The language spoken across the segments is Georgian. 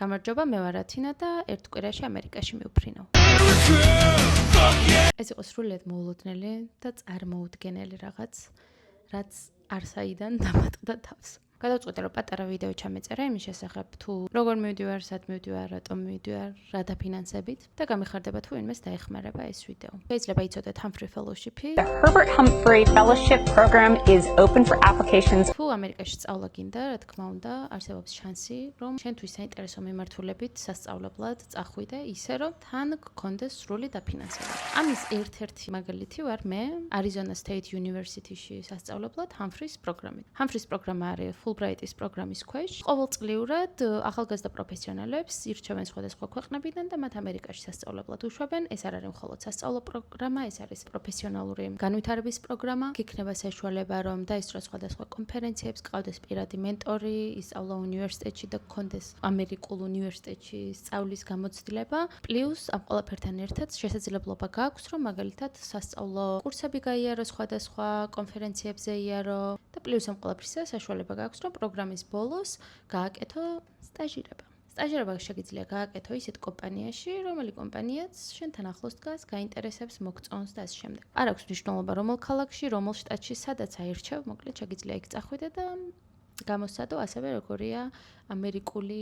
გამარჯობა, მე ვარ ათინა და ერთ კვირაში ამერიკაში მივფრინავ. ეს იყო სრულიად მოულოდნელი და წარმოუდგენელი რაღაც, რაც არსაიდან დამატყდა თავს. გადავწყვიტე, რომ პატარა ვიდეო ჩამეწერა იმის შესახებ, თუ როგორ მივდივარ, სად მივდივარ, რატომ მივდივარ, რა დაფინანსებით და გამიხარდება თუ ვინმეს დაეხმარება ეს ვიდეო. შეიძლება იცოდეთ Humphrey Fellowship-ი. The Herbert Humphrey Fellowship program is open for applications. თუ ამერიკაში სწავლა გინდა, რა თქმა უნდა, არსებობს შანსი, რომ შენთვის საინტერესო მიმართულებით სასწავლებლად წახვიდე ისე, რომ თან გქონდეს სრული დაფინანსება. ამის ერთ-ერთი მაგალითი ვარ მე, Arizona State University-ში სასწავლებლად Humphreys პროგრამით. Humphreys პროგრამა არის Fulbright-ის პროგრამის ქვეშ. ყოველწლიურად ახალგაზრდა პროფესიონალებს ირჩევენ სხვადასხვა ქვეყნებიდან და მათ ამერიკაში სასწავლებლად უშვებენ. ეს არ არის მხოლოდ სასწავლო პროგრამა, ეს არის პროფესიონალური განვითარების პროგრამა. იქნება საშუალება, რომ დაისწროს სხვადასხვა კონფერენციებს, გყავდეს პირადი მენტორი, ისწავლა უნივერსიტეტში და გქონდეს ამერიკულ უნივერსიტეტში სწავლის გამოცდილება. პლუს ამ ყველაფერთან ერთად შესაძლებლობა გააქვს, რომ მაგალითად სასწავლო კურსები გაიარო სხვადასხვა კონფერენციებზე იარო და პლუს ამ ყველაფრისა საშუალება გააქვს, რომ პროგრამის ბოლოს გააკეთო სტაჟირება. სტაჟირება შეგიძლია გააკეთო ისეთ კომპანიაში, რომელი კომპანიაც შენთან ახლოს დგას, გაინტერესებს, მოგწონს და ასე შემდეგ. არ აქვს მნიშვნელობა რომელ ქალაქში, რომელ შტატში, სადაც აირჩევ, მოკლედ შეგიძლია იქ წახვიდე და გამოსცადო ასევე როგორია ამერიკული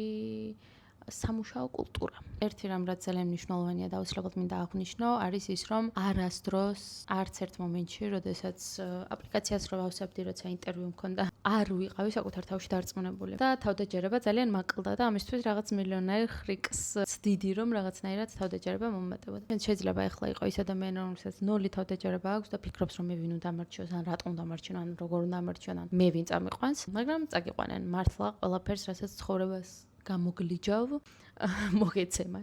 სამუშაო კულტურა. ერთი რამ რაც ძალიან მნიშვნელოვანია და აუცილებლად მინდა აღვნიშნო, არის ის, რომ არასდროს არც ერთ მომენტში, როდესაც აპლიკაციას რო ავსებდი, როცა ინტერვიუ მქონდა, არ ვიყავი საკუთარ თავში დარწმუნებული. და თავდაჯერება ძალიან მაკლდა და ამისთვის რაღაც მილიონერ ხრიკს ცდიდი, რომ რაღაცნაირად თავდაჯერება მომმატებოდა. შეიძლება ახლა იყოს ის ადამიანი, რომელსაც 0 თავდაჯერება აქვს და ფიქრობს, რომ მე ვინ უნდა ამარჩიოს, ან რატომ დამარჩიონ, ან როგორ უნდა ამარჩიონ, ან მე ვინ წამიყვანს, მაგრამ წაგიყვანენ მართლა ყველაფერს, რასაც ცხოვრებას გამოგლიჯავ, მოგეცემა.